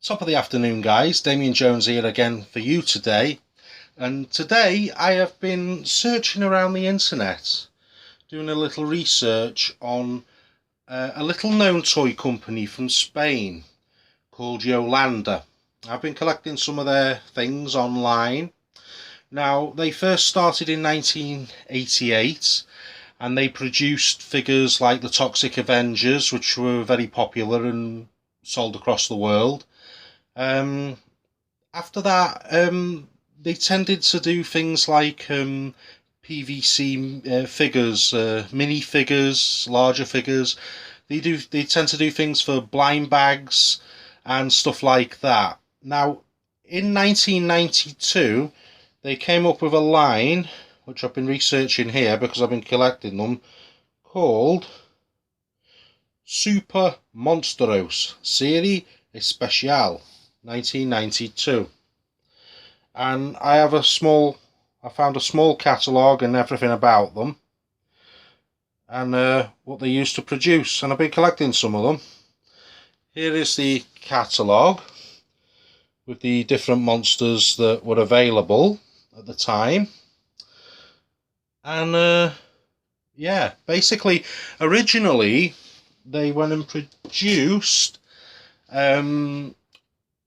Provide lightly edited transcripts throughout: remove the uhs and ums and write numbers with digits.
Top of the afternoon, guys. Damien Jones here again for you today. And today I have been searching around the internet, doing a little research on a little known toy company from Spain called YOLANDA. I've been collecting some of their things online. Now, they first started in 1988 and they produced figures like the Toxic Avengers, which were very popular and sold across the world. Um, After that, they tended to do things like PVC figures, mini figures, larger figures. They tend to do things for blind bags and stuff like that. Now, in 1992, they came up with a line which I've been researching here because I've been collecting them, called Super Monstrous Serie Especial 1992. And I found a small catalogue and everything about them, and what they used to produce, and I've been collecting some of them. Here is the catalogue with the different monsters that were available at the time. And yeah, basically originally they went and produced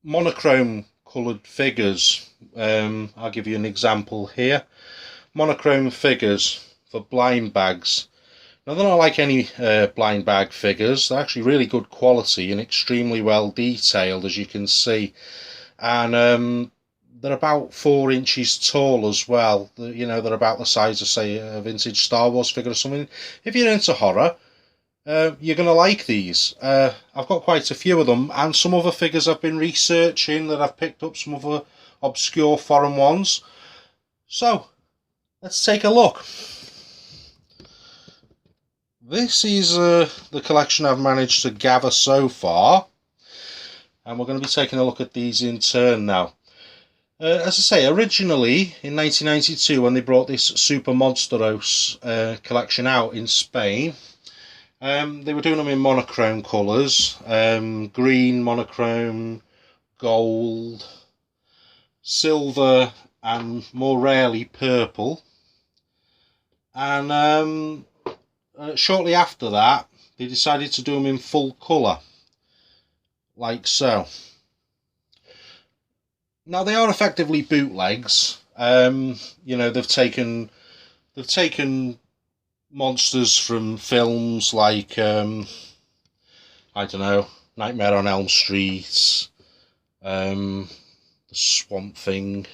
monochrome coloured figures. I'll give you an example here. Monochrome figures for blind bags. Now, they're not like any blind bag figures. They're actually really good quality and extremely well detailed, as you can see. And they're about 4 inches tall as well. They're about the size of, say, a vintage Star Wars figure or something. If you're into horror, you're going to like these. I've got quite a few of them, and some other figures I've been researching that I've picked up, some other obscure foreign ones. So, let's take a look. This is the collection I've managed to gather so far, and we're going to be taking a look at these in turn now. As I say, originally in 1992, when they brought this Super Monstrous collection out in Spain, they were doing them in monochrome colours, green monochrome, gold, silver, and more rarely purple. And shortly after that, they decided to do them in full colour, like so. Now, they are effectively bootlegs. They've taken monsters from films like I don't know, Nightmare on Elm Street, the Swamp Thing,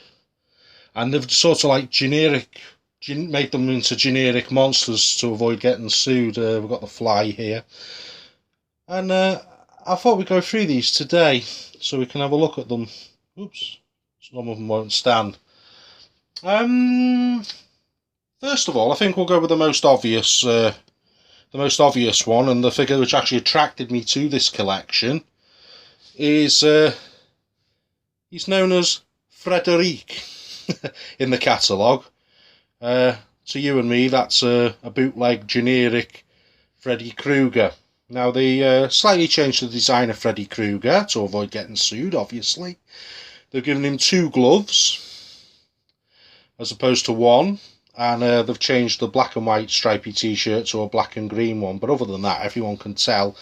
and they've sort of like made them into generic monsters to avoid getting sued. We've got the Fly here, and I thought we'd go through these today so we can have a look at them. Oops, some of them won't stand. First of all, I think we'll go with the most obvious one, and the figure which actually attracted me to this collection is he's known as Frederic in the catalogue. To you and me, that's a bootleg generic Freddy Krueger. Now, they slightly changed the design of Freddy Krueger to avoid getting sued, obviously. They've given him 2 gloves as opposed to 1. And they've changed the black and white stripy t-shirt to a black and green one. But other than that, everyone can tell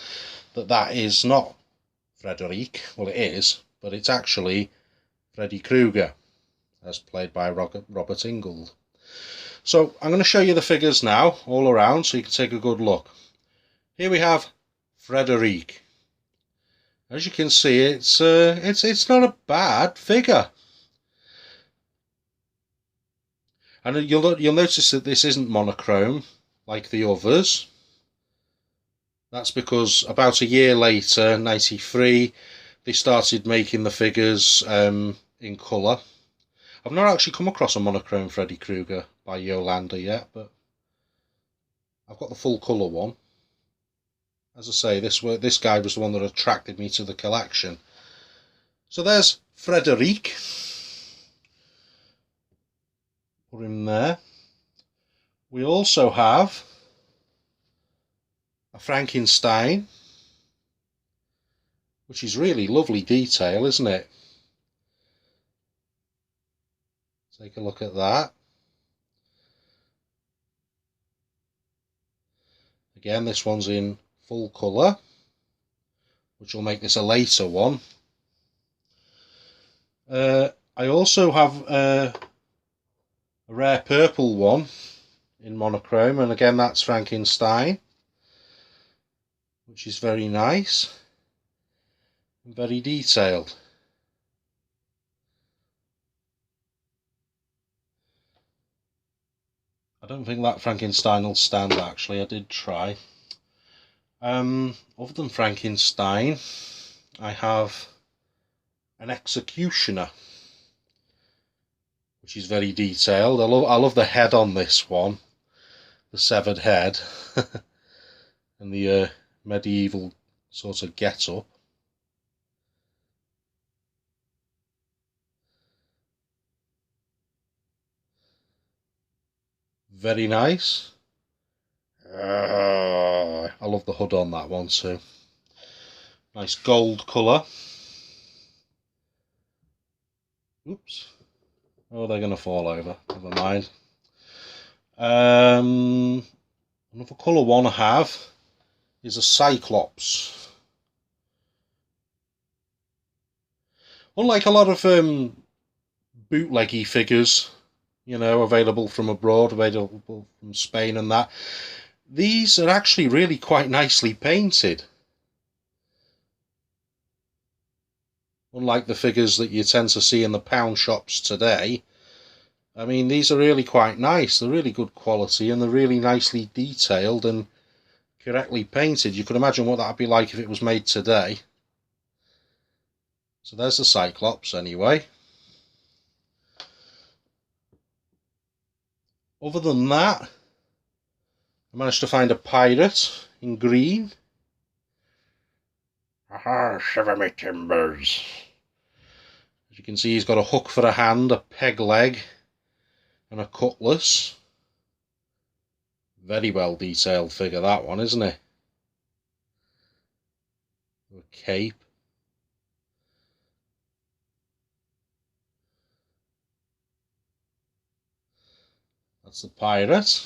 that that is not Frederic. Well, it is, but it's actually Freddy Krueger, as played by Robert Ingold. So I'm going to show you the figures now, all around, so you can take a good look. Here we have Frederic. As you can see, it's not a bad figure. And you'll notice that this isn't monochrome like the others. That's because about a year later, 93, they started making the figures in colour. I've not actually come across a monochrome Freddy Krueger by YOLANDA yet, but I've got the full colour one. As I say, this guy was the one that attracted me to the collection. So there's Frederic. Put him there. We also have a Frankenstein, which is really lovely detail, isn't it? Take a look at that. Again, this one's in full colour, which will make this a later one. I also have a rare purple one in monochrome, and again that's Frankenstein, which is very nice and very detailed. I don't think that Frankenstein will stand, actually. I did try. Other than Frankenstein, I have an Executioner, which is very detailed. I love the head on this one, the severed head, and the medieval sort of get-up. Very nice. I love the hood on that one too. Nice gold colour. Oops. Oh, they're going to fall over. Never mind. Another colour one I have is a Cyclops. Unlike a lot of bootleggy figures, you know, available from abroad, available from Spain and that, these are actually really quite nicely painted. Unlike the figures that you tend to see in the pound shops today, I mean, these are really quite nice. They're really good quality and they're really nicely detailed and correctly painted. You can imagine what that would be like if it was made today. So there's the Cyclops anyway. Other than that, I managed to find a pirate in green. Aha, shiver me timbers. As you can see, he's got a hook for a hand, a peg leg, and a cutlass. Very well detailed figure, that one, isn't it? A cape. That's the pirate.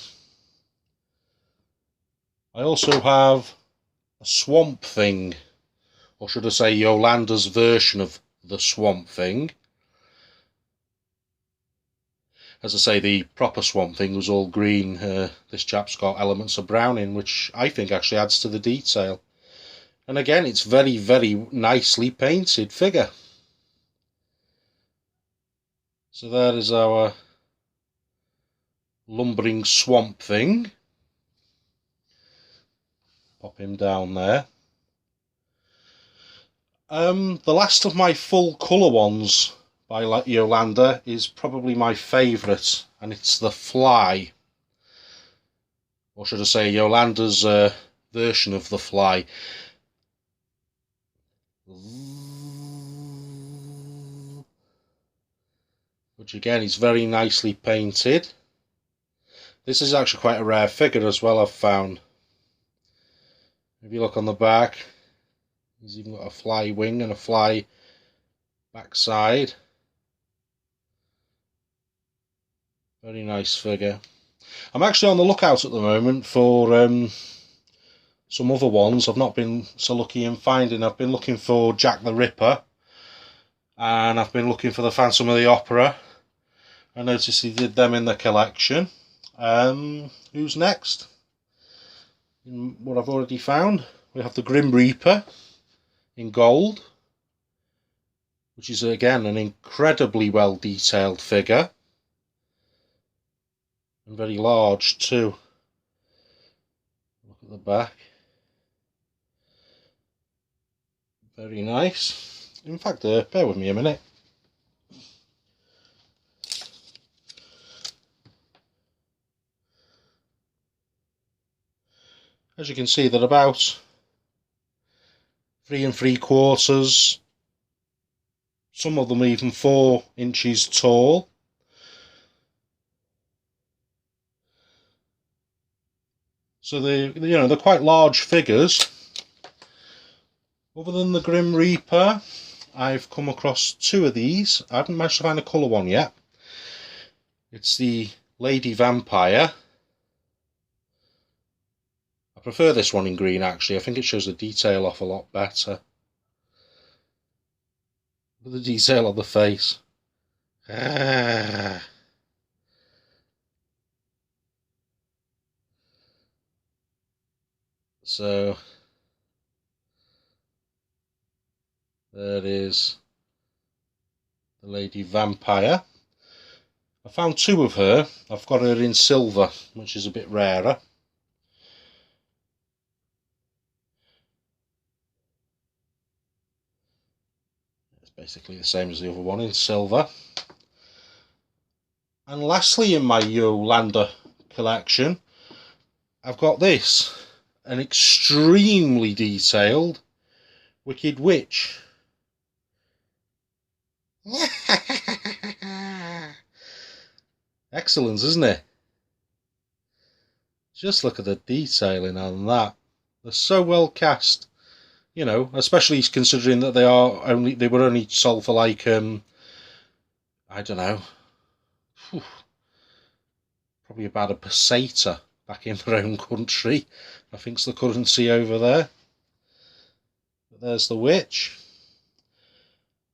I also have a Swamp Thing, or should I say Yolanda's version of the Swamp Thing. As I say, the proper Swamp Thing was all green. This chap's got elements of brown in, which I think actually adds to the detail. And again, it's very, very nicely painted figure. So there is our lumbering Swamp Thing. Pop him down there. The last of my full colour ones by Yolanda is probably my favourite, and it's the Fly. Or should I say Yolanda's version of the Fly. Which again is very nicely painted. This is actually quite a rare figure as well, I've found. If you look on the back, he's even got a fly wing and a fly backside. Very nice figure. I'm actually on the lookout at the moment for some other ones I've not been so lucky in finding. I've been looking for Jack the Ripper, and I've been looking for the Phantom of the Opera. I noticed he did them in the collection. Who's next? In what I've already found, we have the Grim Reaper in gold, which is again an incredibly well detailed figure and very large too. Look at the back. Very nice. In fact, bear with me a minute. As you can see, they're about 3 3/4. Some of them even 4 inches tall. So they're quite large figures. Other than the Grim Reaper, I've come across two of these. I haven't managed to find a colour one yet. It's the Lady Vampire. I prefer this one in green actually. I think it shows the detail off a lot better. Look at the detail on the face. So there is the Lady Vampire. I found two of her. I've got her in silver, which is a bit rarer. It's basically the same as the other one in silver. And lastly in my YOLANDA collection, I've got this, an extremely detailed Wicked Witch. Excellent, isn't it? Just look at the detailing on that. They're so well cast, you know, especially considering that they were only sold for like I don't know, probably about a peseta back in their own country. I think's the currency over there. But there's the witch,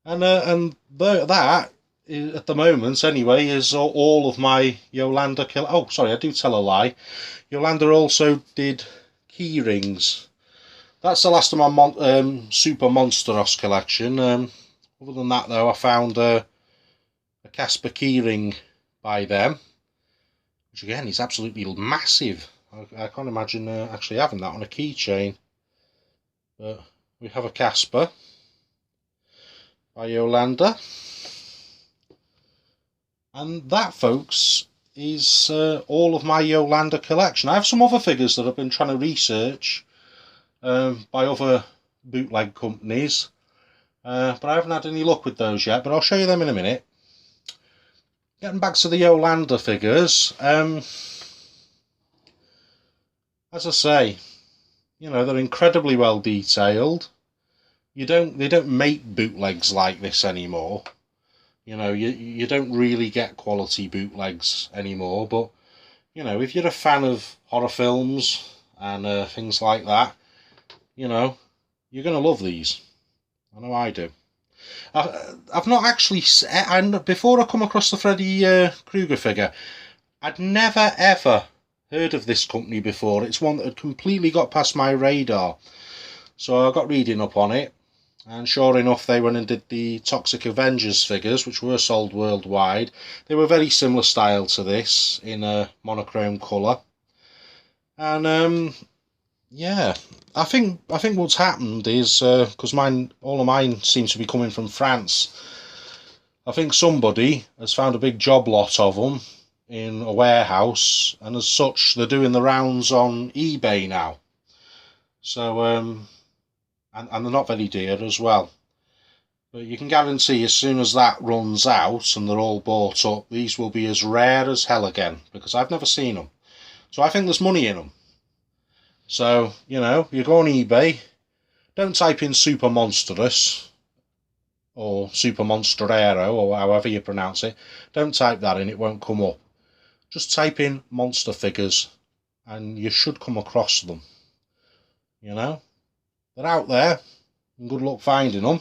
and that at the moment anyway is all of my YOLANDA Oh, sorry, I do tell a lie. YOLANDA also did key rings. That's the last of my Super Monstrous collection. Other than that, though, I found a Casper keyring by them, which again is absolutely massive. I can't imagine actually having that on a keychain. But we have a Casper by YOLANDA. And that, folks, is all of my YOLANDA collection. I have some other figures that I've been trying to research by other bootleg companies, but I haven't had any luck with those yet, but I'll show you them in a minute. Getting back to the YOLANDA figures, as I say, you know, they're incredibly well detailed. They don't make bootlegs like this anymore. You know, you don't really get quality bootlegs anymore, but you know, if you're a fan of horror films and things like that, you know, you're going to love these. I know I do. I've not actually, before I come across the Freddy Krueger figure, I'd never ever heard of this company before. It's one that had completely got past my radar. So I got reading up on it, and sure enough, they went and did the Toxic Avengers figures, which were sold worldwide. They were very similar style to this, in a monochrome colour. And yeah, I think what's happened is because all of mine seems to be coming from France. I think somebody has found a big job lot of them in a warehouse, and as such, they're doing the rounds on eBay now. So and they're not very dear as well. But you can guarantee as soon as that runs out and they're all bought up, these will be as rare as hell again, because I've never seen them. So I think there's money in them. So, you know, you go on eBay, don't type in Super Monstrous or Super Monstrero or however you pronounce it. Don't type that in, it won't come up. Just type in monster figures and you should come across them. You know, they're out there and good luck finding them.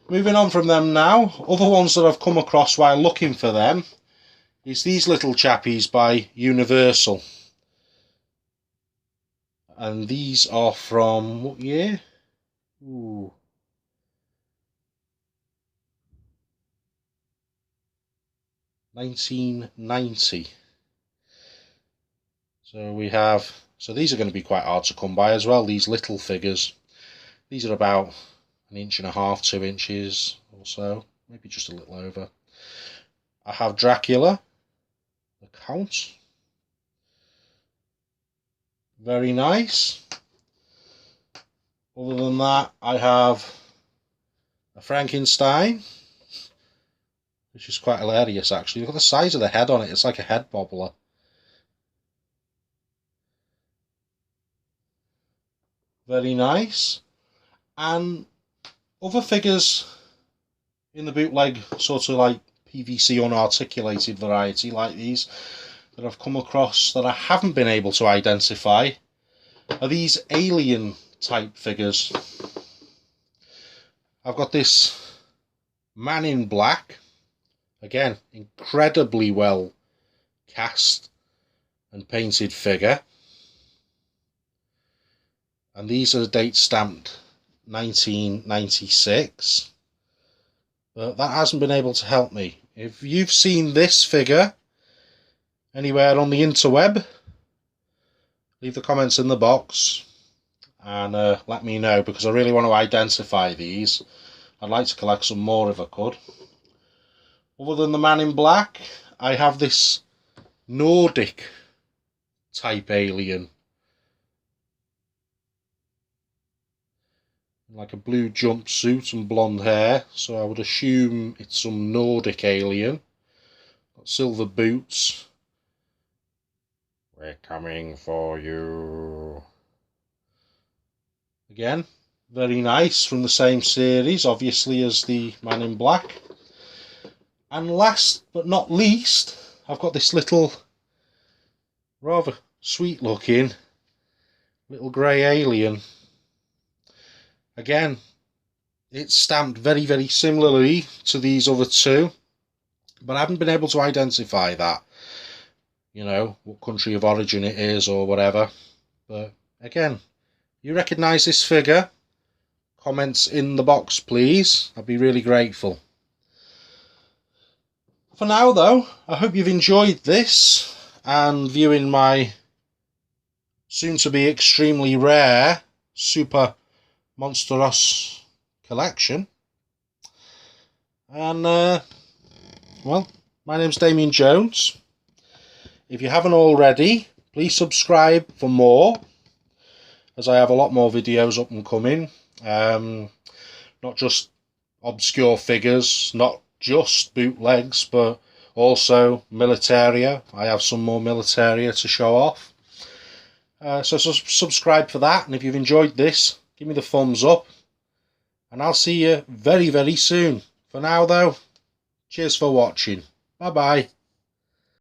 Moving on from them now, other ones that I've come across while looking for them is these little chappies by Universal. And these are from what year? Ooh. 1990. So these are going to be quite hard to come by as well, these little figures. These are about 1.5 inches, 2 inches or so, maybe just a little over. I have Dracula, the Count. Very nice. Other than that, I have a Frankenstein, which is quite hilarious actually. Look at the size of the head on it, it's like a head bobbler. Very nice. And other figures in the bootleg sort of like PVC unarticulated variety like these that I've come across that I haven't been able to identify are these alien type figures. I've got this Man in Black, again incredibly well cast and painted figure, and these are date stamped 1996, but that hasn't been able to help me. If you've seen this figure anywhere on the interweb, leave the comments in the box and let me know, because I really want to identify these. I'd like to collect some more if I could. Other than the Man in Black, I have this Nordic type alien, like a blue jumpsuit and blonde hair, so I would assume it's some Nordic alien. Got silver boots. We're coming for you. Again, very nice, from the same series obviously as the Man in Black. And last but not least, I've got this little rather sweet looking little grey alien. Again, it's stamped very, very similarly to these other two, but I haven't been able to identify that, you know, what country of origin it is or whatever. But again, you recognise this figure, comments in the box please, I'd be really grateful. For now though, I hope you've enjoyed this and viewing my soon to be extremely rare Super Monstrous collection. And well, my name's Damien Jones. If you haven't already, please subscribe for more, as I have a lot more videos up and coming. Not just obscure figures, not just bootlegs, but also militaria. I have some more militaria to show off. So subscribe for that, and if you've enjoyed this, give me the thumbs up, and I'll see you very, very soon. For now though, cheers for watching. Bye bye.